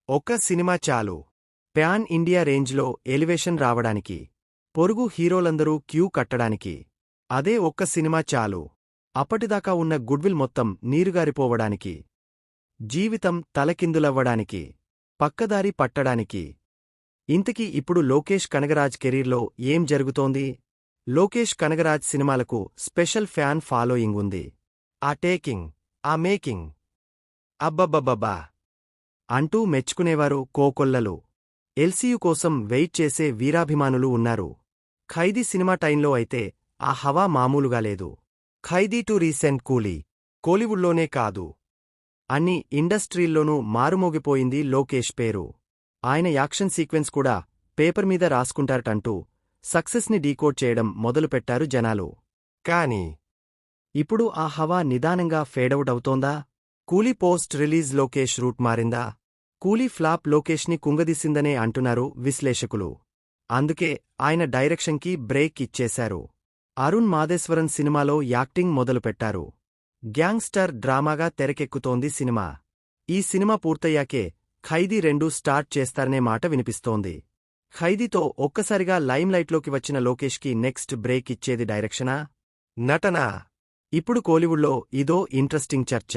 ఒక్క సినిమా చాలు pan India రేంజ్లో ఎలివేషన్ రావడానికి, పొరుగు హీరోలందరూ క్యూ కట్టడానికి. అదే ఒక్క సినిమా చాలు అప్పటిదాకా ఉన్న గుడ్విల్ మొత్తం నీరుగారిపోవడానికి, జీవితం తలకిందులవ్వడానికి, పక్కదారి పట్టడానికి. ఇంతకీ ఇప్పుడు లోకేష్ కనగరాజ్ కెరీర్లో ఏం జరుగుతోంది? లోకేష్ కనగరాజ్ సినిమాలకు స్పెషల్ ఫ్యాన్ ఫాలోయింగ్ ఉంది. ఆ టేకింగ్, ఆ మేకింగ్, అబ్బబ్బబ్బబ్బా అంటూ మెచ్చుకునేవారు కోకొల్లలు. ఎల్సీయూ కోసం వెయిట్ చేసే వీరాభిమానులు ఉన్నారు. ఖైదీ సినిమా టైంలో అయితే ఆ హవా మామూలుగా లేదు. ఖైదీ టు రీసెంట్ కూలీ, కోలీవుడ్లోనే కాదు అన్ని ఇండస్ట్రీల్లోనూ మారుమోగిపోయింది లోకేష్ పేరు. ఆయన యాక్షన్ సీక్వెన్స్ కూడా పేపర్ మీద రాసుకుంటారటంటూ సక్సెస్ని డీకోడ్ చేయడం మొదలుపెట్టారు జనాలు. కాని ఇప్పుడు ఆ హవా నిదానంగా ఫేడౌట్ అవుతోందా? కూలీ పోస్ట్ రిలీజ్ లోకేష్ రూట్ మారిందా? కూలీ ఫ్లాప్ లోకేష్ని కుంగదీసిందనే అంటున్నారు విశ్లేషకులు. అందుకే ఆయన డైరెక్షన్కి బ్రేక్ ఇచ్చేశారు. అరుణ్ మాదేశ్వరన్ సినిమాలో యాక్టింగ్ మొదలుపెట్టారు. గ్యాంగ్స్టర్ డ్రామాగా తెరకెక్కుతోంది సినిమా. ఈ సినిమా పూర్తయ్యాకే ఖైదీ 2 స్టార్ట్ చేస్తారనే మాట వినిపిస్తోంది. ఖైదీతో ఒక్కసారిగా లైమ్లైట్లోకి వచ్చిన లోకేష్కి నెక్స్ట్ బ్రేక్ ఇచ్చేది డైరెక్షనా? నటనా? ఇప్పుడు కోలీవుడ్లో ఇదో ఇంట్రెస్టింగ్ చర్చ.